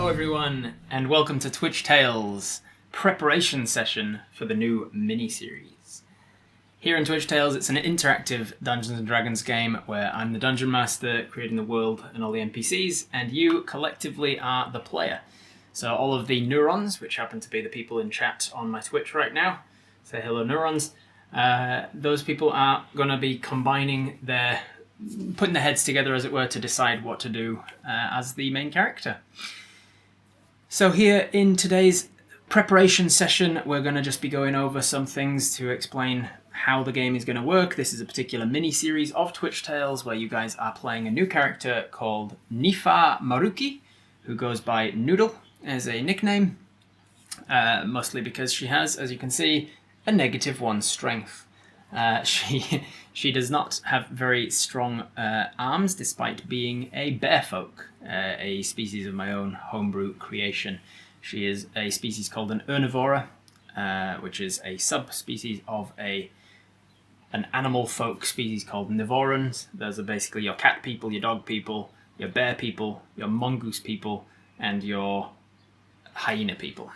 Hello everyone, and welcome to Twitch Tales preparation session for the new mini-series. Here in Twitch Tales, it's an interactive Dungeons & Dragons game where I'm the Dungeon Master, creating the world and all the NPCs, and you collectively are the player. So all of the neurons, which happen to be the people in chat on my Twitch right now, say hello neurons, those people are going to be putting their heads together, as it were, to decide what to do as the main character. So here in today's preparation session, we're going to just be going over some things to explain how the game is going to work. This is a particular mini-series of Twitch Tales where you guys are playing a new character called Niwha Maruki, who goes by Noodle as a nickname, mostly because she has, as you can see, a -1 strength. She does not have very strong arms, despite being a bearfolk, a species of my own homebrew creation. She is a species called an herbivora, which is a subspecies of an animal folk species called Niwharans. Those are basically your cat people, your dog people, your bear people, your mongoose people, and your hyena people.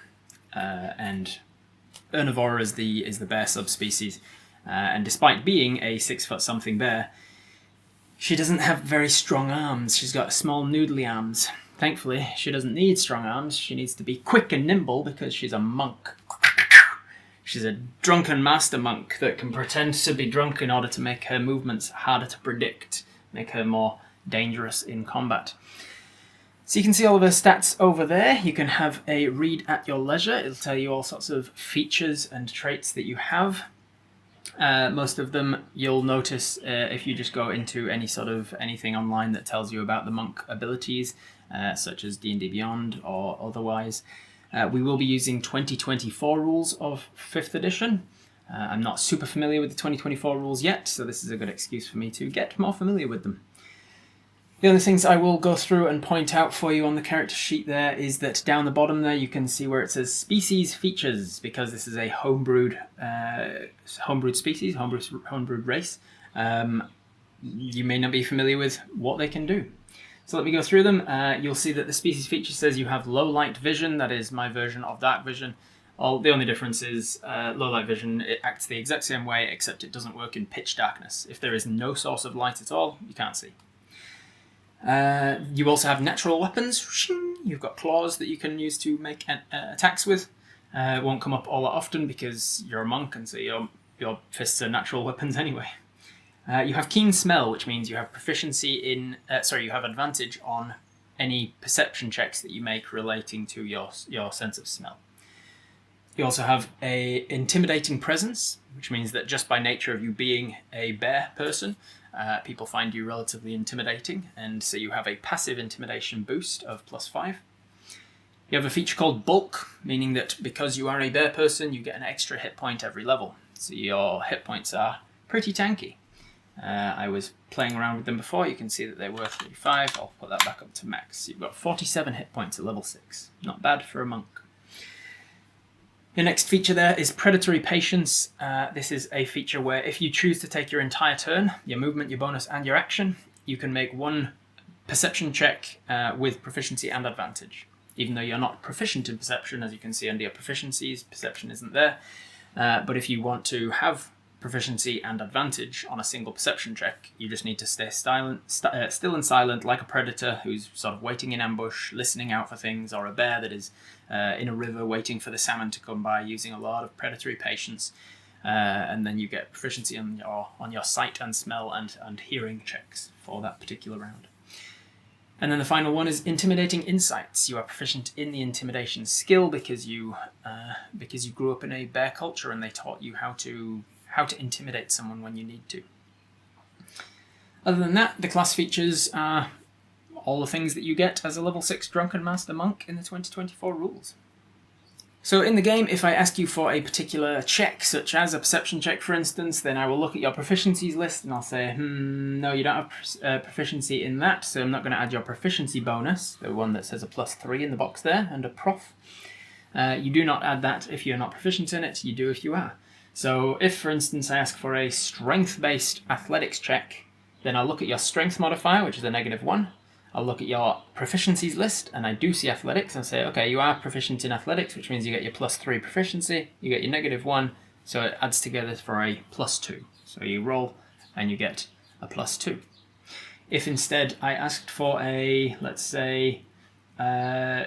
And herbivora is the bear subspecies. And despite being a 6-foot-something bear, she doesn't have very strong arms. She's got small noodly arms. Thankfully, she doesn't need strong arms. She needs to be quick and nimble because she's a monk. She's a drunken master monk that can pretend to be drunk in order to make her movements harder to predict, make her more dangerous in combat. So you can see all of her stats over there. You can have a read at your leisure. It'll tell you all sorts of features and traits that you have. Most of them you'll notice if you just go into anything online that tells you about the monk abilities, such as D&D Beyond or otherwise. We will be using 2024 rules of 5th edition. I'm not super familiar with the 2024 rules yet, so this is a good excuse for me to get more familiar with them. The only things I will go through and point out for you on the character sheet there is that down the bottom there you can see where it says species features, because this is a homebrewed species, homebrewed race. You may not be familiar with what they can do. So let me go through them. You'll see that the species feature says you have low light vision. That is my version of dark vision. The only difference is low light vision, it acts the exact same way, except it doesn't work in pitch darkness. If there is no source of light at all, you can't see. You also have natural weapons. You've got claws that you can use to make attacks with. It won't come up all that often because you're a monk, and so your fists are natural weapons anyway. You have keen smell, which means you have you have advantage on any perception checks that you make relating to your sense of smell. You also have a intimidating presence, which means that just by nature of you being a bear person, people find you relatively intimidating, and so you have a passive intimidation boost of +5. You have a feature called bulk, meaning that because you are a bear person, you get an extra hit point every level. So your hit points are pretty tanky. I was playing around with them before. You can see that they were 35. I'll put that back up to max. You've got 47 hit points at level 6. Not bad for a monk. Your next feature there is predatory patience. This is a feature where if you choose to take your entire turn, your movement, your bonus, and your action, you can make one perception check with proficiency and advantage. Even though you're not proficient in perception, as you can see under your proficiencies, perception isn't there. But if you want to have proficiency and advantage on a single perception check, you just need to stay still and silent, like a predator who's sort of waiting in ambush, listening out for things, or a bear that is in a river waiting for the salmon to come by, using a lot of predatory patience. And then you get proficiency on your sight and smell and hearing checks for that particular round. And then the final one is intimidating insights. You are proficient in the intimidation skill because you grew up in a bear culture and they taught you how to intimidate someone when you need to. Other than that, the class features are all the things that you get as a level 6 Drunken Master Monk in the 2024 rules. So in the game, if I ask you for a particular check, such as a perception check for instance, then I will look at your proficiencies list and I'll say, no, you don't have proficiency in that, so I'm not going to add your proficiency bonus, the one that says a +3 in the box there, under prof. You do not add that if you're not proficient in it, you do if you are. So if, for instance, I ask for a strength-based athletics check, then I'll look at your strength modifier, which is a -1. I'll look at your proficiencies list, and I do see athletics, and say, okay, you are proficient in athletics, which means you get your +3 proficiency, you get your -1, so it adds together for a +2. So you roll, and you get a +2. If instead I asked for a, let's say, a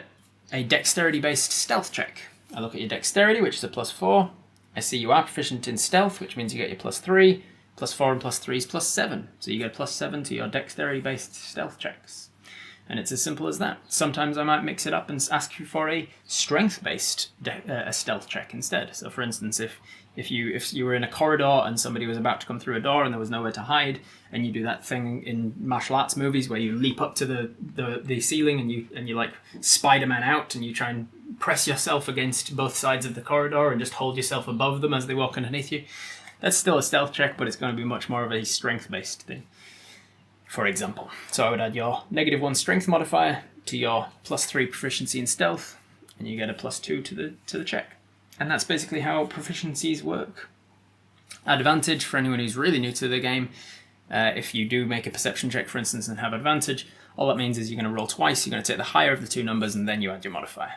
dexterity-based stealth check, I look at your dexterity, which is a +4, I see you are proficient in stealth, which means you get your +3, +4 and +3 is +7, so you get +7 to your dexterity-based stealth checks. And it's as simple as that. Sometimes I might mix it up and ask you for a strength-based stealth check instead. So for instance, if you were in a corridor and somebody was about to come through a door and there was nowhere to hide, and you do that thing in martial arts movies where you leap up to the ceiling and you like Spider-Man out, and you try and press yourself against both sides of the corridor and just hold yourself above them as they walk underneath you. That's still a stealth check, but it's going to be much more of a strength-based thing, for example. So I would add your -1 strength modifier to your +3 proficiency in stealth, and you get a +2 to the check. And that's basically how proficiencies work. Advantage, for anyone who's really new to the game, if you do make a perception check, for instance, and have advantage, all that means is you're going to roll twice, you're going to take the higher of the two numbers, and then you add your modifier.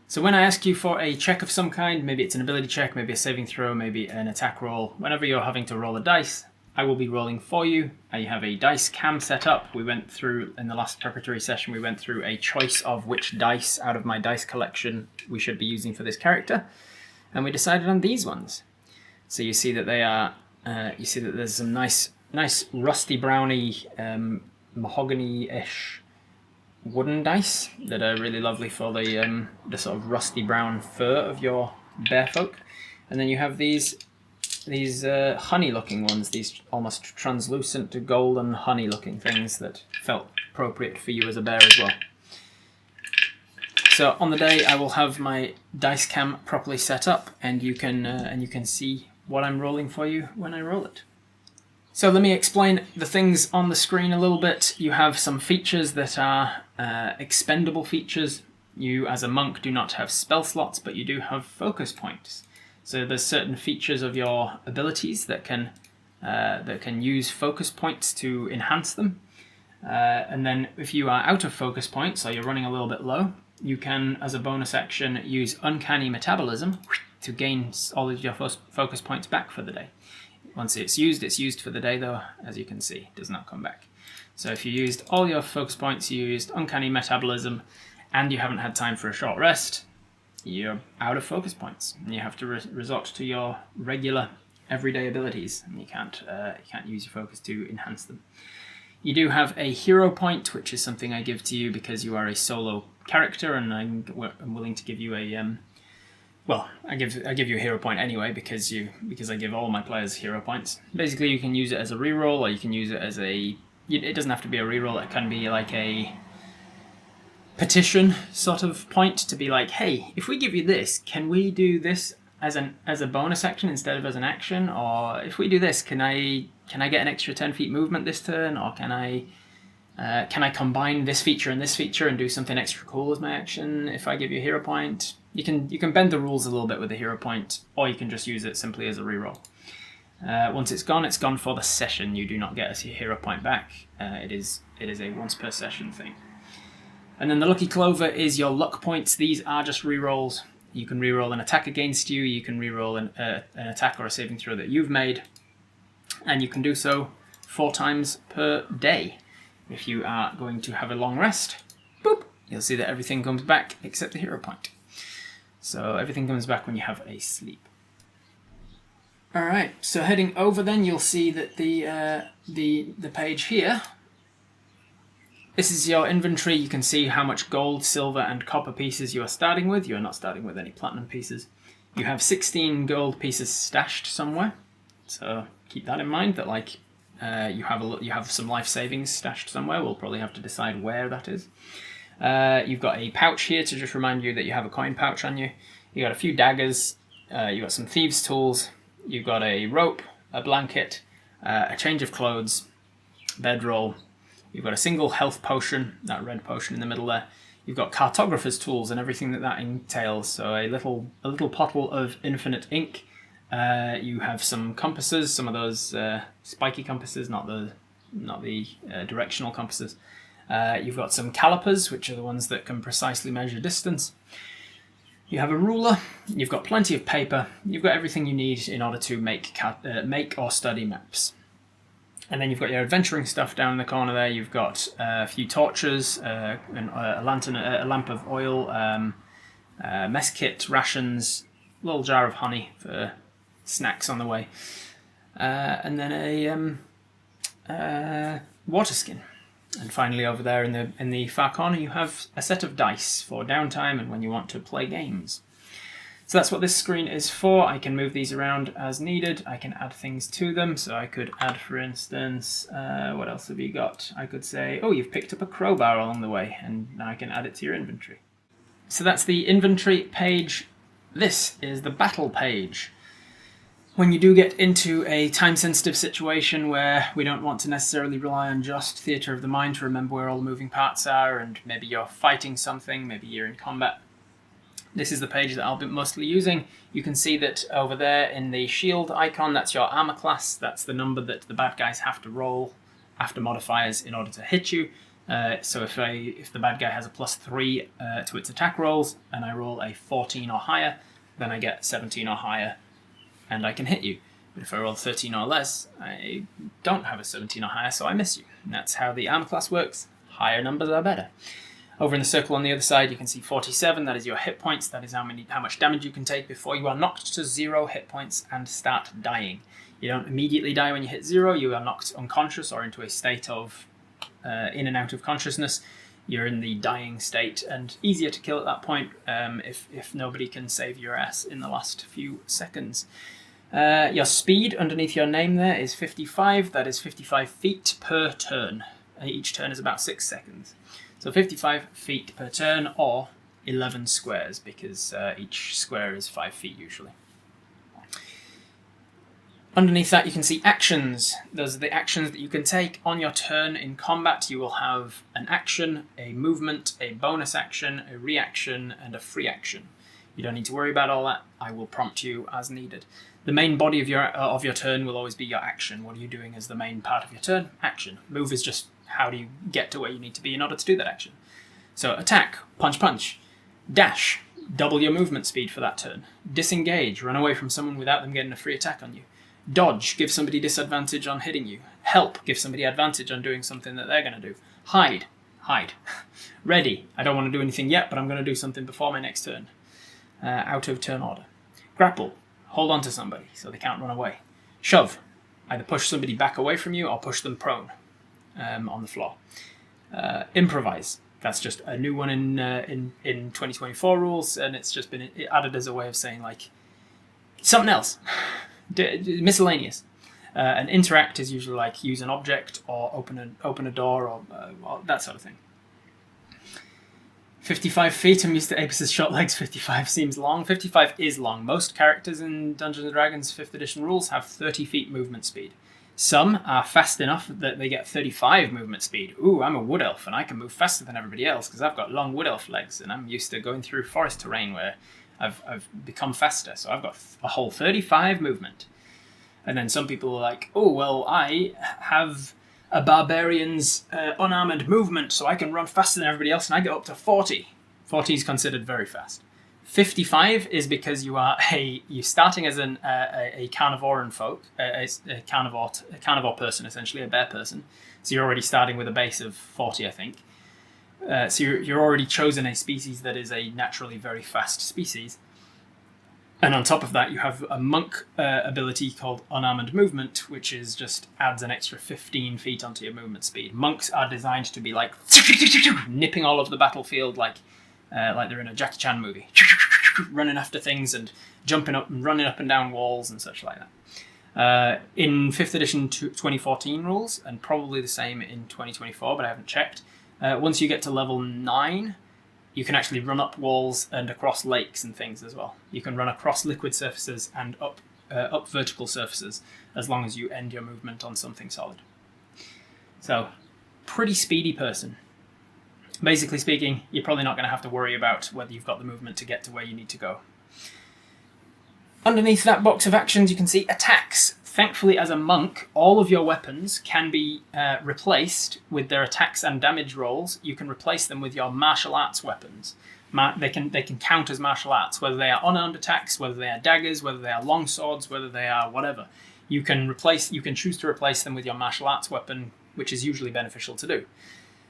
So when I ask you for a check of some kind, maybe it's an ability check, maybe a saving throw, maybe an attack roll, whenever you're having to roll a dice, I will be rolling for you. I have a dice cam set up. We went through, in the last preparatory session, we went through a choice of which dice out of my dice collection we should be using for this character, and we decided on these ones. So you see that they are, you see that there's some nice rusty browny, mahogany-ish wooden dice that are really lovely for the sort of rusty brown fur of your bearfolk. And then you have these honey-looking ones, these almost translucent golden honey-looking things that felt appropriate for you as a bear as well. So on the day, I will have my dice cam properly set up, and you can see what I'm rolling for you when I roll it. So let me explain the things on the screen a little bit. You have some features that are expendable features. You, as a monk, do not have spell slots, but you do have focus points. So there's certain features of your abilities that can use focus points to enhance them. And then if you are out of focus points, or you're running a little bit low, you can, as a bonus action, use Uncanny Metabolism to gain all of your focus points back for the day. Once it's used for the day, though, as you can see, it does not come back. So if you used all your focus points, you used Uncanny Metabolism, and you haven't had time for a short rest, you're out of focus points, and you have to resort to your regular, everyday abilities, and you can't use your focus to enhance them. You do have a hero point, which is something I give to you because you are a solo character, and I'm willing to give you a well, I give you a hero point anyway because I give all my players hero points. Basically, you can use it as a reroll, or you can use it as a. It doesn't have to be a reroll. It can be like a petition sort of point to be like, hey, if we give you this, can we do this as a bonus action instead of as an action? Or if we do this, can I get an extra 10 feet movement this turn? Or can I combine this feature and do something extra cool as my action if I give you a hero point? You can bend the rules a little bit with a hero point, or you can just use it simply as a reroll. Once it's gone for the session. You do not get a hero point back. It is a once per session thing. And then the Lucky Clover is your luck points. These are just rerolls. You can reroll an attack against you. You can reroll an attack or a saving throw that you've made, and you can do so 4 times per day. If you are going to have a long rest, boop, you'll see that everything comes back except the hero point. So everything comes back when you have a sleep. Alright, so heading over then, you'll see that the page here, this is your inventory. You can see how much gold, silver and copper pieces you are starting with. You are not starting with any platinum pieces. You have 16 gold pieces stashed somewhere, so keep that in mind, that like you have some life savings stashed somewhere. We'll probably have to decide where that is. You've got a pouch here to just remind you that you have a coin pouch on you. You got a few daggers. You got some thieves' tools. You've got a rope, a blanket, a change of clothes, bedroll. You've got a single health potion, that red potion in the middle there. You've got cartographer's tools and everything that entails. So a little pottle of infinite ink. You have some compasses, some of those spiky compasses, not the directional compasses. You've got some calipers, which are the ones that can precisely measure distance. You have a ruler, you've got plenty of paper, you've got everything you need in order to make or study maps. And then you've got your adventuring stuff down in the corner there. You've got a few torches, a lantern, a lamp of oil, mess kit, rations, a little jar of honey for snacks on the way, and then a water skin. And finally, over there in the far corner, you have a set of dice for downtime and when you want to play games. So that's what this screen is for. I can move these around as needed. I can add things to them. So I could add, for instance, what else have you got? I could say, oh, you've picked up a crowbar along the way, and now I can add it to your inventory. So that's the inventory page. This is the battle page. When you do get into a time-sensitive situation where we don't want to necessarily rely on just theatre of the mind to remember where all the moving parts are, and maybe you're fighting something, maybe you're in combat, this is the page that I'll be mostly using. You can see that over there in the shield icon, that's your armor class. That's the number that the bad guys have to roll after modifiers in order to hit you. So if the bad guy has a +3 to its attack rolls, and I roll a 14 or higher, then I get 17 or higher, and I can hit you. But if I roll 13 or less, I don't have a 17 or higher, so I miss you. And that's how the armor class works. Higher numbers are better. Over in the circle on the other side, you can see 47. That is your hit points. That is how much damage you can take before you are knocked to 0 hit points and start dying. You don't immediately die when you hit 0. You are knocked unconscious or into a state of in and out of consciousness. You're in the dying state and easier to kill at that point if nobody can save your ass in the last few seconds. Your speed underneath your name there is 55. That is 55 feet per turn. Each turn is about 6 seconds. So 55 feet per turn, or 11 squares, because each square is 5 feet usually. Underneath that you can see actions. Those are the actions that you can take on your turn in combat. You will have an action, a movement, a bonus action, a reaction, and a free action. You don't need to worry about all that. I will prompt you as needed. The main body of your turn will always be your action. What are you doing as the main part of your turn? Action. Move is just how do you get to where you need to be in order to do that action. So attack, punch, punch. Dash, double your movement speed for that turn. Disengage, run away from someone without them getting a free attack on you. Dodge, give somebody disadvantage on hitting you. Help, give somebody advantage on doing something that they're going to do. Hide, hide. Ready, I don't want to do anything yet, but I'm going to do something before my next turn. Out of turn order. Grapple, hold on to somebody so they can't run away. Shove, either push somebody back away from you or push them prone on the floor. Improvise, that's just a new one in 2024 rules, and it's just been added as a way of saying like something else. Miscellaneous. And interact is usually like use an object or open a door or that sort of thing. 55 feet, I'm used to Apis' short legs. 55 seems long. 55 is long. Most characters in Dungeons & Dragons 5th edition rules have 30 feet movement speed. Some are fast enough that they get 35 movement speed. Ooh, I'm a wood elf and I can move faster than everybody else because I've got long wood elf legs and I'm used to going through forest terrain where I've become faster. So I've got a whole 35 movement. And then some people are like, oh, well, I have a barbarian's unarmored movement, so I can run faster than everybody else, and I get up to 40. 40 is considered very fast. 55 is because you're starting as a carnivoran folk, a carnivore person, essentially, a bear person. So you're already starting with a base of 40, I think. So you're already chosen a species that is a naturally very fast species. And on top of that, you have a monk ability called Unarmored Movement, which is just adds an extra 15 feet onto your movement speed. Monks are designed to be like nipping all over the battlefield like they're in a Jackie Chan movie, running after things and jumping up and running up and down walls and such like that. In 5th edition 2014 rules, and probably the same in 2024, but I haven't checked, once you get to level 9, you can actually run up walls and across lakes and things as well. You can run across liquid surfaces and up vertical surfaces as long as you end your movement on something solid. So, pretty speedy person. Basically speaking, you're probably not going to have to worry about whether you've got the movement to get to where you need to go. Underneath that box of actions, you can see attacks. Thankfully, as a monk, all of your weapons can be replaced with their attacks and damage rolls. You can replace them with your martial arts weapons. They can count as martial arts, whether they are unarmed attacks, whether they are daggers, whether they are long swords, whether they are whatever. You can choose to replace them with your martial arts weapon, which is usually beneficial to do.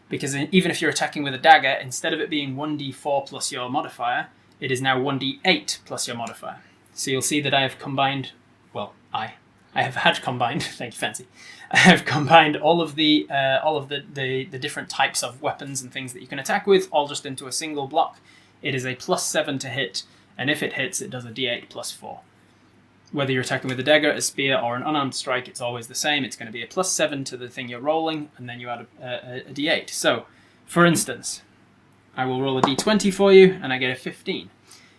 Because even if you're attacking with a dagger, instead of it being 1d4 plus your modifier, it is now 1d8 plus your modifier. So you'll see that I have combined, well, I have had combined, thank you fancy, I have combined all of the different types of weapons and things that you can attack with, all just into a single block. It is a +7 to hit, and if it hits, it does a d8 +4. Whether you're attacking with a dagger, a spear, or an unarmed strike, it's always the same. It's going to be a +7 to the thing you're rolling, and then you add a d8. So, for instance, I will roll a d20 for you, and I get a 15.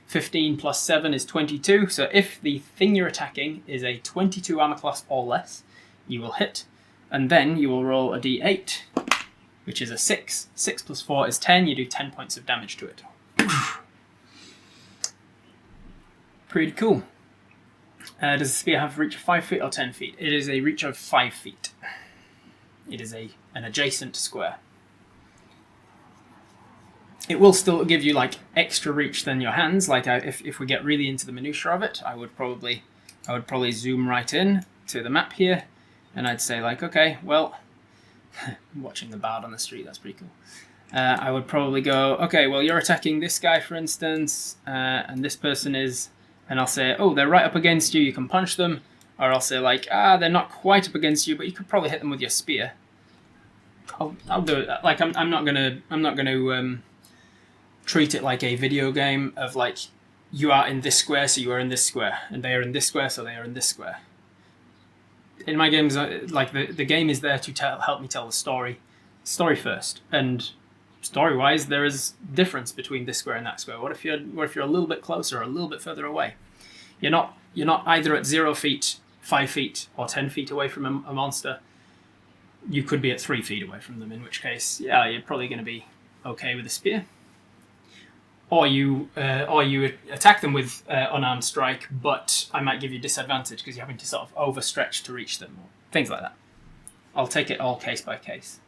15 plus 7 is 22, so if the thing you're attacking is a 22 armor class or less, you will hit, and then you will roll a d8, which is a 6. 6 plus 4 is 10, you do 10 points of damage to it. Pretty cool. Does the spear have a reach of 5 feet or 10 feet? It is a reach of 5 feet. It is an adjacent square. It will still give you like extra reach than your hands. Like if we get really into the minutiae of it, I would probably zoom right in to the map here, and I'd say like, okay, well, watching the bard on the street, that's pretty cool. I would probably go, okay, well, you're attacking this guy, for instance, and this person is. And I'll say, oh, they're right up against you, you can punch them. Or I'll say like, they're not quite up against you, but you could probably hit them with your spear. I'll do it. Like I'm not gonna treat it like a video game of like, you are in this square, so you are in this square, and they are in this square, so they are in this square. In my games, like the game is there to help me tell the story first, and story-wise, there is difference between this square and that square. What if you're a little bit closer or a little bit further away? You're not either at 0 feet, 5 feet, or 10 feet away from a monster. You could be at 3 feet away from them, in which case, yeah, you're probably going to be okay with a spear. Or you attack them with unarmed strike, but I might give you disadvantage because you're having to sort of overstretch to reach them, or things like that. I'll take it all case by case.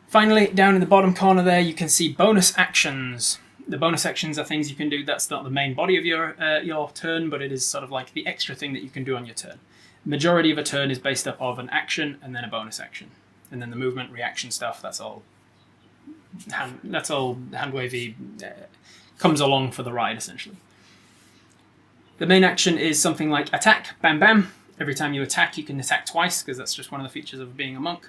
Finally, down in the bottom corner there, you can see bonus actions. The bonus actions are things you can do. That's not the main body of your turn, but it is sort of like the extra thing that you can do on your turn. The majority of a turn is based up of an action and then a bonus action. And then the movement, reaction stuff, that's all hand wavy, comes along for the ride, essentially. The main action is something like attack, bam bam. Every time you attack, you can attack twice, because that's just one of the features of being a monk.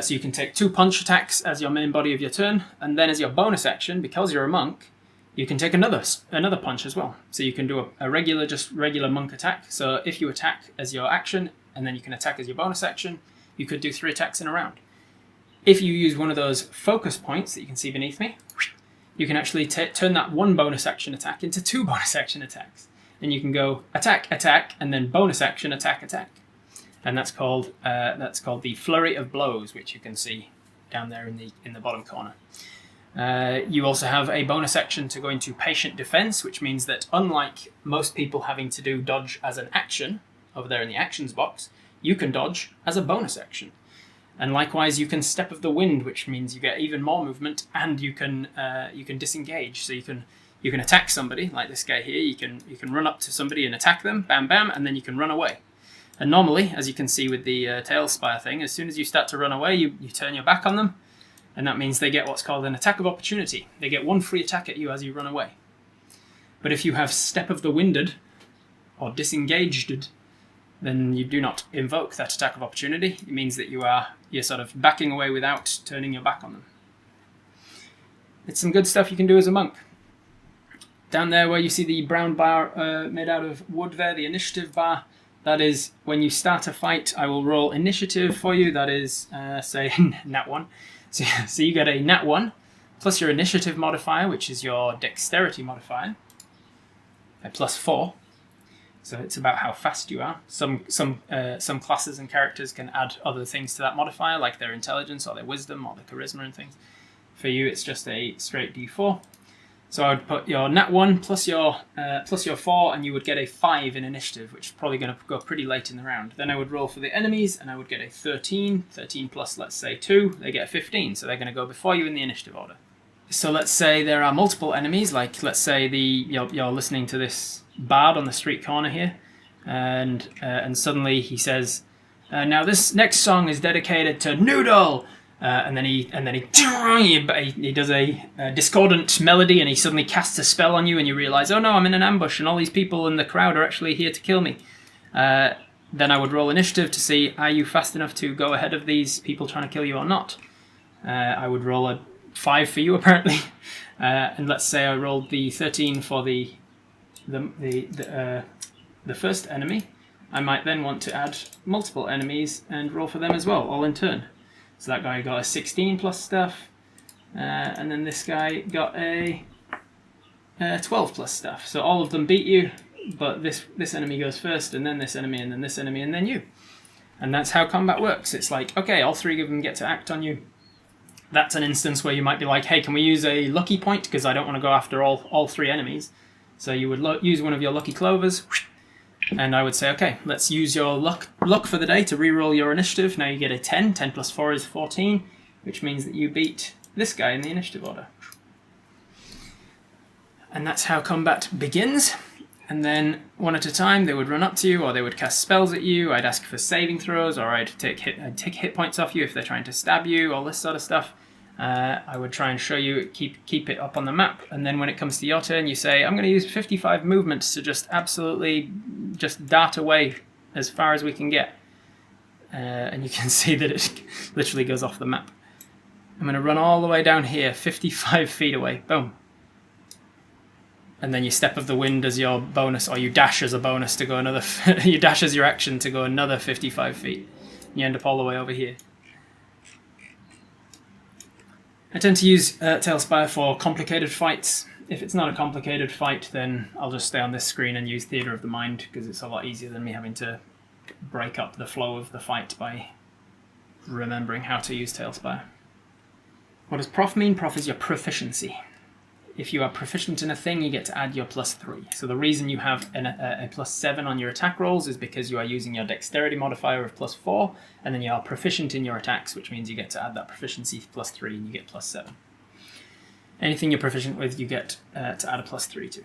So you can take 2 punch attacks as your main body of your turn, and then as your bonus action, because you're a monk, you can take another punch as well. So you can do a regular monk attack. So if you attack as your action, and then you can attack as your bonus action, you could do 3 attacks in a round. If you use one of those focus points that you can see beneath me, you can actually turn that 1 bonus action attack into 2 bonus action attacks. And you can go attack, attack, and then bonus action, attack, attack. And that's called the flurry of blows, which you can see down there in the bottom corner. You also have a bonus action to go into patient defense, which means that unlike most people having to do dodge as an action over there in the actions box, you can dodge as a bonus action. And likewise, you can step of the wind, which means you get even more movement, and you can disengage. So you can attack somebody like this guy here. You can run up to somebody and attack them, bam bam, and then you can run away. And normally, as you can see with the tail spire thing, as soon as you start to run away, you turn your back on them, and that means they get what's called an attack of opportunity. They get 1 free attack at you as you run away. But if you have step of the winded, or disengaged, then you do not invoke that attack of opportunity. It means that you're sort of backing away without turning your back on them. It's some good stuff you can do as a monk. Down there where you see the brown bar made out of wood there, the initiative bar, that is when you start a fight, I will roll initiative for you. That is, say, nat 1. So you get a nat 1 plus your initiative modifier, which is your dexterity modifier, a +4. So it's about how fast you are. Some classes and characters can add other things to that modifier, like their intelligence or their wisdom or their charisma and things. For you, it's just a straight d4. So I would put your nat 1 plus your 4, and you would get a 5 in initiative, which is probably going to go pretty late in the round. Then I would roll for the enemies, and I would get a 13. 13 plus, let's say, 2, they get a 15, so they're going to go before you in the initiative order. So let's say there are multiple enemies, like let's say you're listening to this bard on the street corner here, and suddenly he says, now this next song is dedicated to Noodle. And then he does a discordant melody, and he suddenly casts a spell on you, and you realise, oh no, I'm in an ambush, and all these people in the crowd are actually here to kill me. Then I would roll initiative to see, are you fast enough to go ahead of these people trying to kill you or not? I would roll a 5 for you, apparently. And let's say I rolled the 13 for the first enemy. I might then want to add multiple enemies and roll for them as well, all in turn. So that guy got a 16 plus stuff, and then this guy got a 12 plus stuff. So all of them beat you, but this enemy goes first, and then this enemy, and then this enemy, and then you. And that's how combat works. It's like, okay, all 3 of them get to act on you. That's an instance where you might be like, hey, can we use a lucky point? Because I don't want to go after all 3 enemies. So you would use one of your lucky clovers, and I would say, okay, let's use your luck for the day to reroll your initiative. Now you get a 10. 10 plus 4 is 14, which means that you beat this guy in the initiative order. And that's how combat begins. And then, one at a time, they would run up to you, or they would cast spells at you. I'd ask for saving throws, or I'd take hit points off you if they're trying to stab you, all this sort of stuff. I would try and show you, keep it up on the map, and then when it comes to your turn, you say, I'm going to use 55 movements to just absolutely just dart away as far as we can get. And you can see that it literally goes off the map. I'm going to run all the way down here, 55 feet away. Boom. And then you step of the wind as your bonus, or you dash as a bonus to go another, you dash as your action to go another 55 feet. You end up all the way over here. I tend to use Tailspire for complicated fights. If it's not a complicated fight, then I'll just stay on this screen and use Theatre of the Mind, because it's a lot easier than me having to break up the flow of the fight by remembering how to use Tailspire. What does Prof mean? Prof is your proficiency. If you are proficient in a thing, you get to add your +3. So the reason you have a +7 on your attack rolls is because you are using your dexterity modifier of +4, and then you are proficient in your attacks, which means you get to add that proficiency +3 and you get +7. Anything you're proficient with, you get to add a +3 to.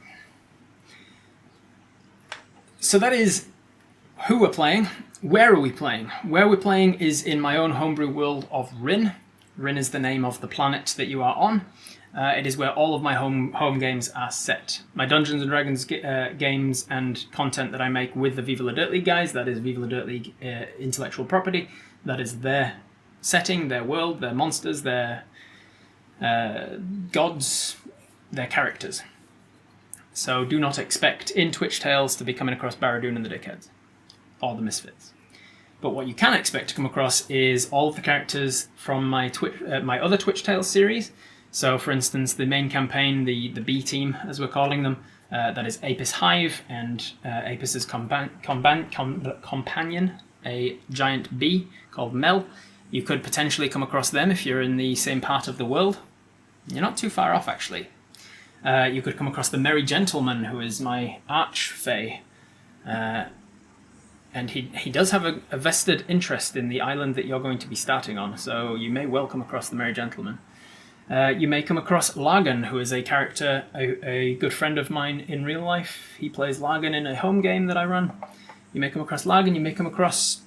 So that is who we're playing. Where are we playing? Where we're playing is in my own homebrew world of Rinn. Rinn is the name of the planet that you are on. It is where all of my home games are set. My Dungeons & Dragons games and content that I make with the Viva La Dirt League guys, that is Viva La Dirt League intellectual property, that is their setting, their world, their monsters, their gods, their characters. So do not expect in Twitch Tales to be coming across Barradoon and the Dickheads, or the Misfits. But what you can expect to come across is all of the characters from my other Twitch Tales series. So, for instance, the main campaign, the B team, as we're calling them, that is Apis Hive and Apis's companion, a giant bee called Mel. You could potentially come across them if you're in the same part of the world. You're not too far off, actually. You could come across the Merry Gentleman, who is my archfey. And he does have a vested interest in the island that you're going to be starting on, so you may well come across the Merry Gentleman. You may come across Lagan, who is a character, a good friend of mine in real life. He plays Lagan in a home game that I run. You may come across Lagan. You may come across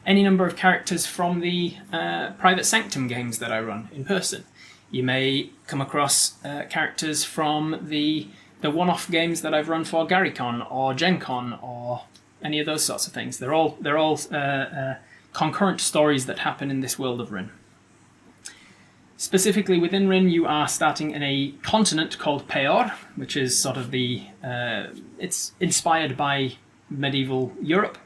any number of characters from the Private Sanctum games that I run in person. You may come across characters from the one-off games that I've run for GaryCon or GenCon or any of those sorts of things. They're all concurrent stories that happen in this world of Rinn. Specifically within Rinn, you are starting in a continent called Peor, which is sort of it's inspired by medieval Europe.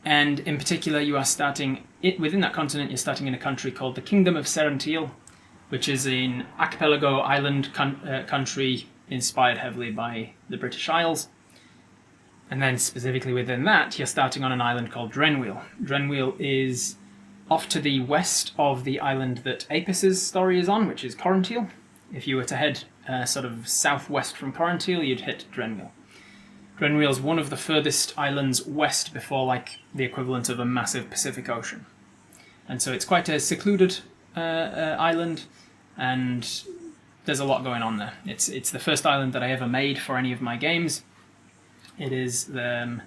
And in particular, you are starting, within that continent, you're starting in a country called the Kingdom of Serentil, which is an archipelago island country inspired heavily by the British Isles. And then specifically within that, you're starting on an island called Drenwheel. Drenwheel is off to the west of the island that Apis's story is on, which is Corintil. If you were to head sort of southwest from Corrantil, you'd hit Drenwheel. Drenwheel is one of the furthest islands west before like the equivalent of a massive Pacific Ocean. And so it's quite a secluded island, and there's a lot going on there. It's the first island that I ever made for any of my games. It's the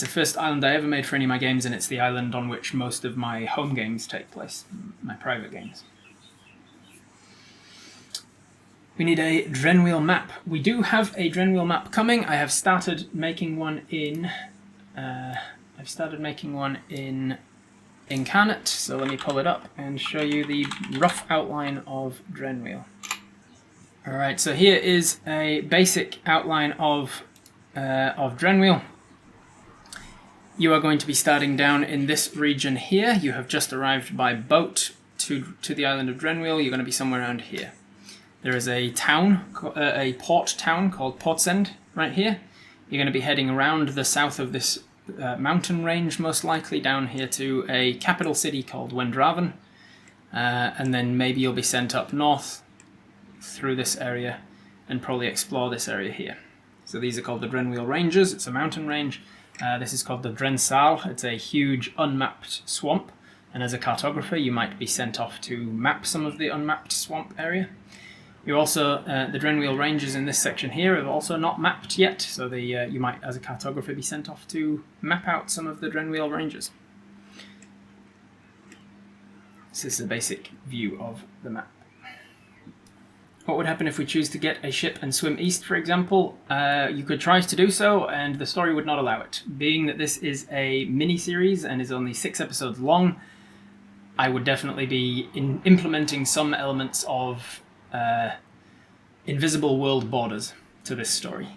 first island I ever made for any of my games, and it's the island on which most of my home games take place, my private games. We need a Drenwheel map. We do have a Drenwheel map coming. I have started making one in Incarnate, so let me pull it up and show you the rough outline of Drenwheel. Alright, so here is a basic outline of Drenwheel. You are going to be starting down in this region here. You have just arrived by boat to the island of Drenwheel. You're going to be somewhere around here. There is a town, a port town called Portsend right here. You're going to be heading around the south of this mountain range, most likely, down here to a capital city called Wendraven. And then maybe you'll be sent up north through this area and probably explore this area here. So these are called the Drenwheel Ranges. It's a mountain range. This is called the Drensal. It's a huge unmapped swamp. And as a cartographer, you might be sent off to map some of the unmapped swamp area. You also, the Drenwheel Ranges in this section here are also not mapped yet, so you might, as a cartographer, be sent off to map out some of the Drenwheel Ranges. This is a basic view of the map. What would happen if we choose to get a ship and swim east, for example? You could try to do so, and the story would not allow it. Being that this is a mini-series and is only 6 episodes long, I would definitely be implementing some elements of invisible world borders to this story.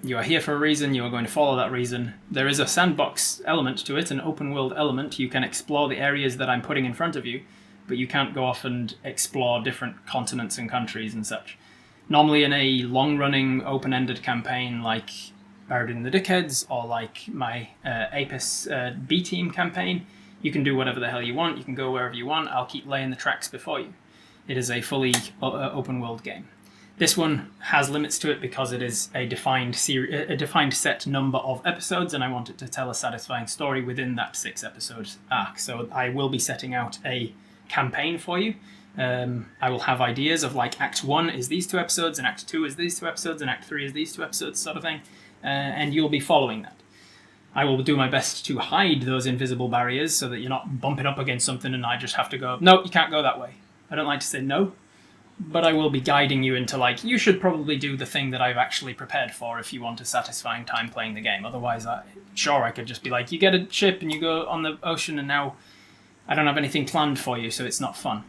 You are here for a reason, you are going to follow that reason. There is a sandbox element to it, an open world element. You can explore the areas that I'm putting in front of you, but you can't go off and explore different continents and countries and such. Normally in a long-running, open-ended campaign like Buried in the Dickheads or like my Apis B-Team campaign, you can do whatever the hell you want, you can go wherever you want, I'll keep laying the tracks before you. It is a fully open world game. This one has limits to it because it is a defined set number of episodes, and I want it to tell a satisfying story within that 6 episode arc. So I will be setting out a campaign for you. I will have ideas of like Act 1 is these 2 episodes, and Act 2 is these 2 episodes, and Act 3 is these 2 episodes, sort of thing. And you'll be following that. I will do my best to hide those invisible barriers so that you're not bumping up against something and I just have to go, no, you can't go that way. I don't like to say no, but I will be guiding you into like, you should probably do the thing that I've actually prepared for if you want a satisfying time playing the game. Otherwise, I could just be like, you get a ship and you go on the ocean and now I don't have anything planned for you, so it's not fun.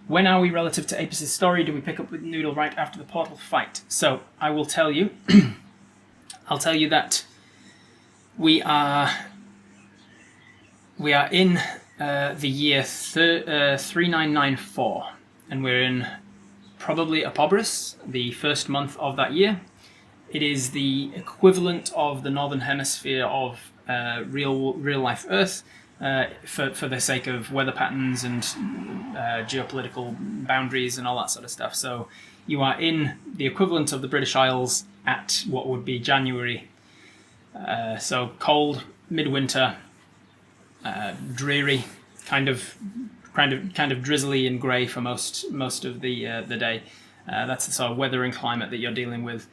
When are we relative to Apis' story? Do we pick up with Noodle right after the portal fight? So, I will tell you, I'll tell you that we are in the year 3994, and we're in probably Apobris, the first month of that year. It is the equivalent of the northern hemisphere of real life Earth, for the sake of weather patterns and geopolitical boundaries and all that sort of stuff. So you are in the equivalent of the British Isles at what would be January. So cold, midwinter, dreary, kind of drizzly and grey for most of the day. That's the sort of weather and climate that you're dealing with.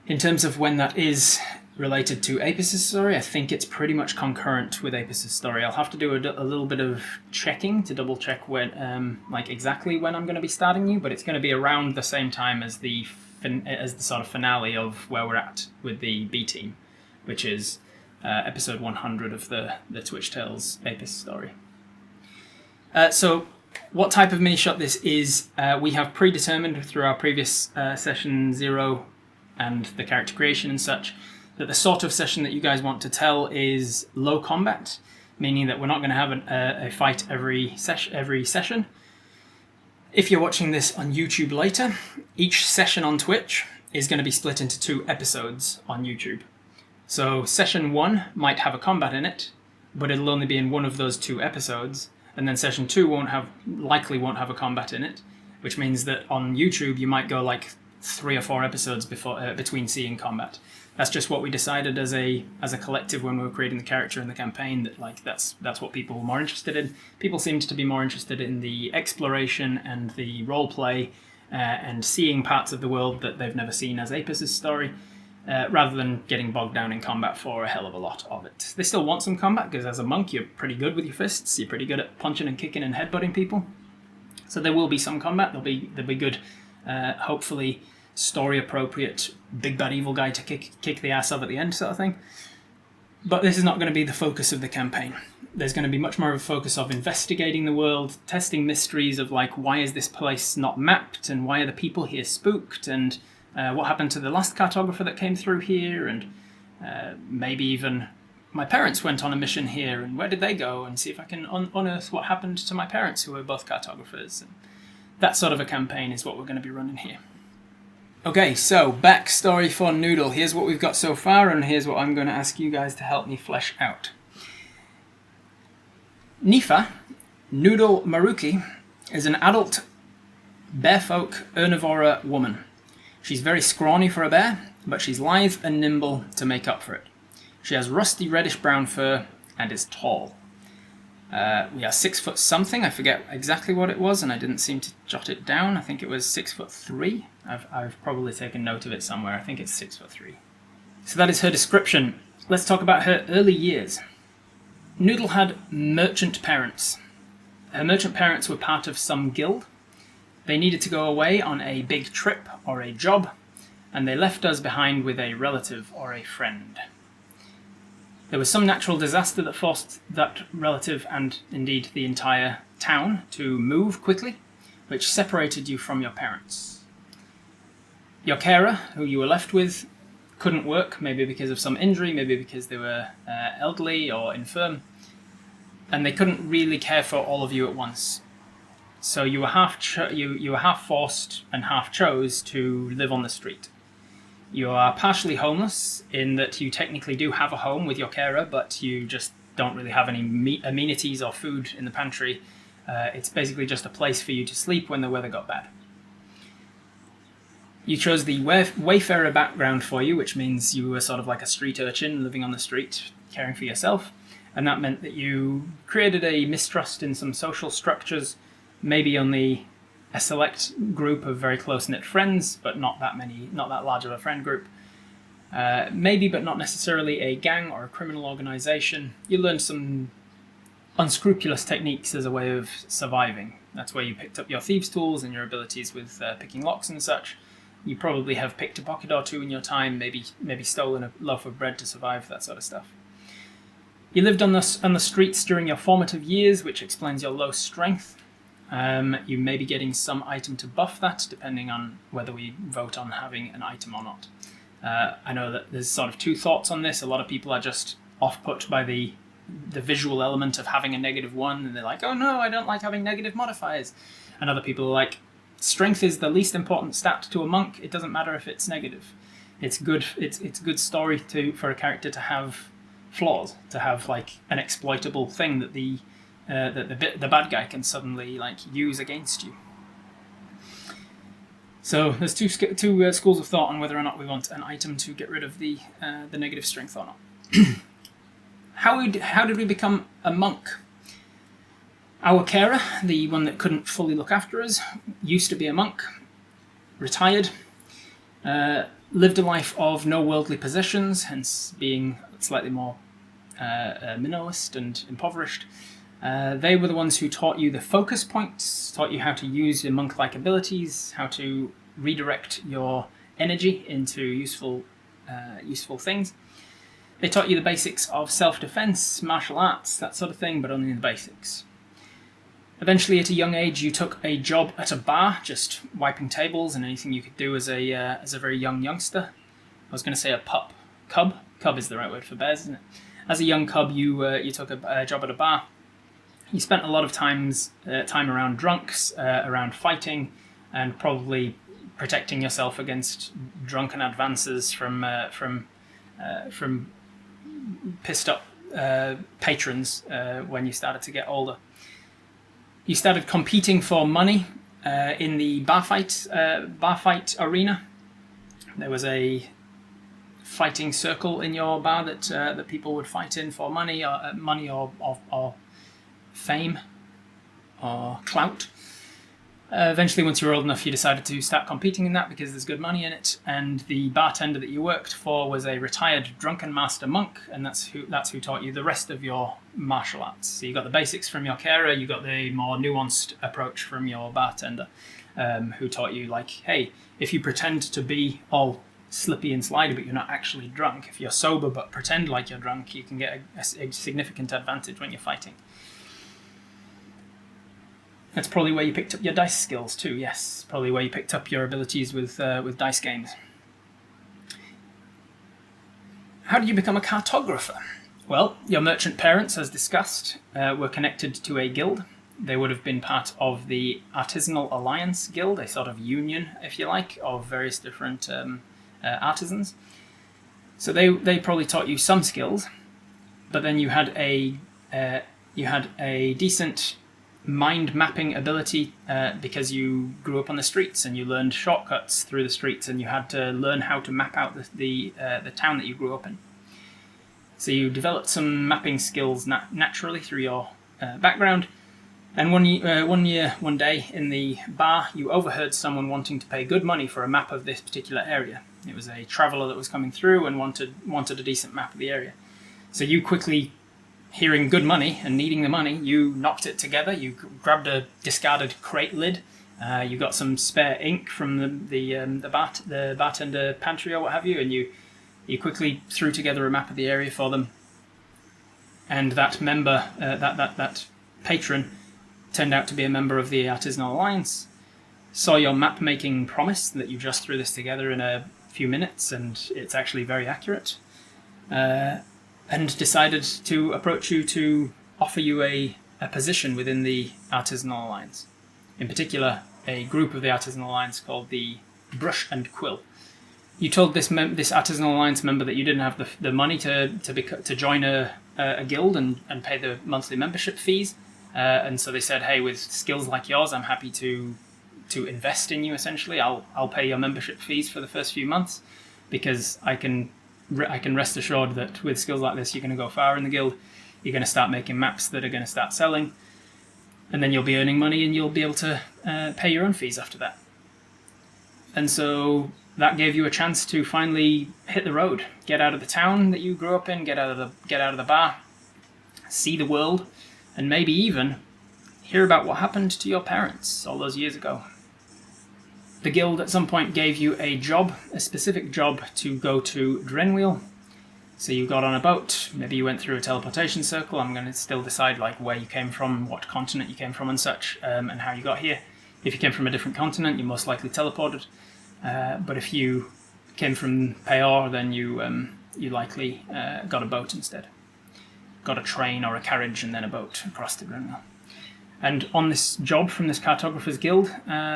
In terms of when that is related to Apis' story, I think it's pretty much concurrent with Apis' story. I'll have to do a little bit of checking to double check when, like exactly when I'm going to be starting you, but it's going to be around the same time as the sort of finale of where we're at with the B team, which is episode 100 of the Twitch Tales Apis story. So what type of minishot this is, we have predetermined through our previous session 0 and the character creation and such, that the sort of session that you guys want to tell is low combat, meaning that we're not going to have a fight every session. If you're watching this on YouTube later, each session on Twitch is going to be split into 2 episodes on YouTube. So session 1 might have a combat in it, but it'll only be in one of those 2 episodes, and then session 2 likely won't have a combat in it, which means that on YouTube you might go like 3 or 4 episodes before between seeing combat. That's just what we decided as a collective when we were creating the character and the campaign, that like that's what people were more interested in. People seemed to be more interested in the exploration and the role play and seeing parts of the world that they've never seen as Apis' story, rather than getting bogged down in combat for a hell of a lot of it. They still want some combat, because as a monk you're pretty good with your fists, you're pretty good at punching and kicking and headbutting people. So there will be some combat, there'll be good, hopefully story appropriate big bad evil guy to kick the ass of at the end sort of thing. But this is not going to be the focus of the campaign. There's going to be much more of a focus of investigating the world, testing mysteries of like, why is this place not mapped, and why are the people here spooked, and what happened to the last cartographer that came through here, and maybe even my parents went on a mission here, and where did they go, and see if I can unearth what happened to my parents, who were both cartographers. And that sort of a campaign is what we're going to be running here. Okay, so backstory for Noodle. Here's what we've got so far, and here's what I'm going to ask you guys to help me flesh out. Niwha, Noodle Maruki, is an adult bearfolk herbivora woman. She's very scrawny for a bear, but she's lithe and nimble to make up for it. She has rusty reddish-brown fur and is tall. We are 6 foot something. I forget exactly what it was, and I didn't seem to jot it down. I think it was 6'3". I've probably taken note of it somewhere. I think it's 6'3". So that is her description. Let's talk about her early years. Noodle had merchant parents. Her merchant parents were part of some guild. They needed to go away on a big trip or a job, and they left us behind with a relative or a friend. There was some natural disaster that forced that relative, and indeed the entire town, to move quickly, which separated you from your parents. Your carer, who you were left with, couldn't work, maybe because of some injury, maybe because they were elderly or infirm, and they couldn't really care for all of you at once. So you were half forced and half chose to live on the street. You are partially homeless in that you technically do have a home with your carer, but you just don't really have any amenities or food in the pantry. It's basically just a place for you to sleep when the weather got bad. You chose the wayfarer background for you, which means you were sort of like a street urchin living on the street, caring for yourself, and that meant that you created a mistrust in some social structures, maybe only a select group of very close-knit friends, but not that large of a friend group. Maybe, but not necessarily a gang or a criminal organization. You learned some unscrupulous techniques as a way of surviving. That's where you picked up your thieves' tools and your abilities with picking locks and such. You probably have picked a pocket or two in your time, maybe stolen a loaf of bread to survive, that sort of stuff. You lived on the streets during your formative years, which explains your low strength. You may be getting some item to buff that, depending on whether we vote on having an item or not. I know that there's sort of two thoughts on this. A lot of people are just off-put by the visual element of having a -1, and they're like, oh no, I don't like having negative modifiers. And other people are like, strength is the least important stat to a monk. It doesn't matter if it's negative. It's good. It's good story for a character to have flaws, to have like an exploitable thing that the bad guy can suddenly like use against you. So there's two schools of thought on whether or not we want an item to get rid of the negative strength or not. How did we become a monk? Our carer, the one that couldn't fully look after us, used to be a monk, retired, lived a life of no worldly possessions, hence being slightly more minimalist and impoverished. They were the ones who taught you the focus points, taught you how to use your monk-like abilities, how to redirect your energy into useful things. They taught you the basics of self-defense, martial arts, that sort of thing, but only the basics. Eventually, at a young age, you took a job at a bar, just wiping tables and anything you could do as a very young youngster. I was going to say a pup. Cub? Cub is the right word for bears, isn't it? As a young cub, you took a job at a bar. You spent a lot of time around drunks, around fighting, and probably protecting yourself against drunken advances from pissed up patrons when you started to get older. You started competing for money in the bar fight arena. There was a fighting circle in your bar that people would fight in for money or fame or clout. Eventually, once you were old enough, you decided to start competing in that because there's good money in it. And the bartender that you worked for was a retired drunken master monk, and that's who taught you the rest of your martial arts. So you got the basics from your carer, you got the more nuanced approach from your bartender, who taught you, like, hey, if you pretend to be all slippy and slidey but you're not actually drunk, if you're sober but pretend like you're drunk, you can get a significant advantage when you're fighting. That's probably where you picked up your dice skills too, yes. Probably where you picked up your abilities with dice games. How did you become a cartographer? Well, your merchant parents, as discussed, were connected to a guild. They would have been part of the Artisanal Alliance Guild, a sort of union, if you like, of various different artisans. So they probably taught you some skills, but then you had a decent mind mapping ability because you grew up on the streets and you learned shortcuts through the streets, and you had to learn how to map out the town that you grew up in. So you developed some mapping skills naturally through your background. And one day in the bar, you overheard someone wanting to pay good money for a map of this particular area. It was a traveller that was coming through and wanted a decent map of the area. So you quickly, hearing good money and needing the money, you knocked it together. You grabbed a discarded crate lid. You got some spare ink from the bartender pantry or what have you, and you quickly threw together a map of the area for them. And that member, that patron, turned out to be a member of the Artisanal Alliance. Saw your map making promise that you just threw this together in a few minutes, and it's actually very accurate. And decided to approach you to offer you a position within the Artisanal Alliance. In particular, a group of the Artisanal Alliance called the Brush and Quill. You told this Artisanal Alliance member that you didn't have the money to join a guild and pay the monthly membership fees, and so they said, hey, with skills like yours, I'm happy to invest in you. Essentially, I'll pay your membership fees for the first few months because I can rest assured that with skills like this, you're going to go far in the guild. You're going to start making maps that are going to start selling, and then you'll be earning money and you'll be able to pay your own fees after that. And so that gave you a chance to finally hit the road, get out of the town that you grew up in, get out of the bar, see the world, and maybe even hear about what happened to your parents all those years ago. The guild at some point gave you a job, a specific job, to go to Drenwheel. So you got on a boat, maybe you went through a teleportation circle. I'm going to still decide like where you came from, what continent you came from and such, and how you got here. If you came from a different continent, you most likely teleported. But if you came from Peor, then you likely got a boat instead. Got a train or a carriage and then a boat across to Drenwheel. And on this job from this Cartographer's Guild,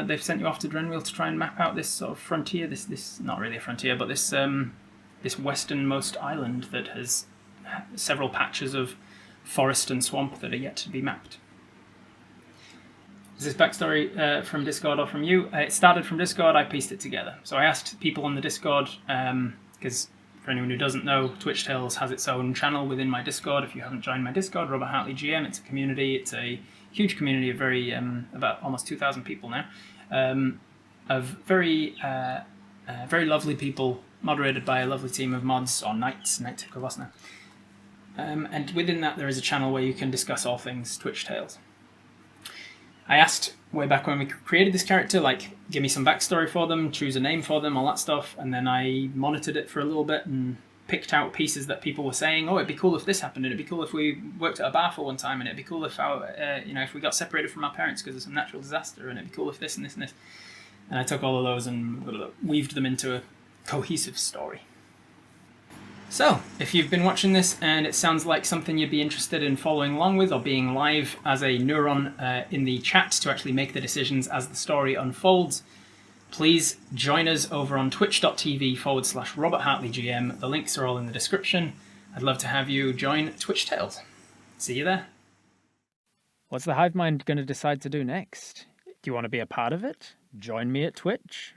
they've sent you off to Drenwheel to try and map out this sort of frontier, this not really a frontier, but this westernmost island that has several patches of forest and swamp that are yet to be mapped. Is this backstory from Discord or from you? It started from Discord, I pieced it together. So I asked people on the Discord, because for anyone who doesn't know, Twitch Tales has its own channel within my Discord. If you haven't joined my Discord, Robert Hartley GM, it's a community, it's a huge community of about almost 2,000 people now, of very lovely people, moderated by a lovely team of mods, or knights of Kavosna. And within that there is a channel where you can discuss all things Twitch Tales. I asked way back when we created this character, like, give me some backstory for them, choose a name for them, all that stuff, and then I monitored it for a little bit and picked out pieces that people were saying, oh, it'd be cool if this happened, and it'd be cool if we worked at a bar for one time, and it'd be cool if if we got separated from our parents because of some natural disaster, and it'd be cool if this and this and this. And I took all of those and weaved them into a cohesive story. So, if you've been watching this and it sounds like something you'd be interested in following along with, or being live as a neuron in the chat to actually make the decisions as the story unfolds, please join us over on twitch.tv/Robert Hartley GM. The links are all in the description. I'd love to have you join Twitch Tales. See you there. What's the hive mind going to decide to do next? Do you want to be a part of it? Join me at Twitch.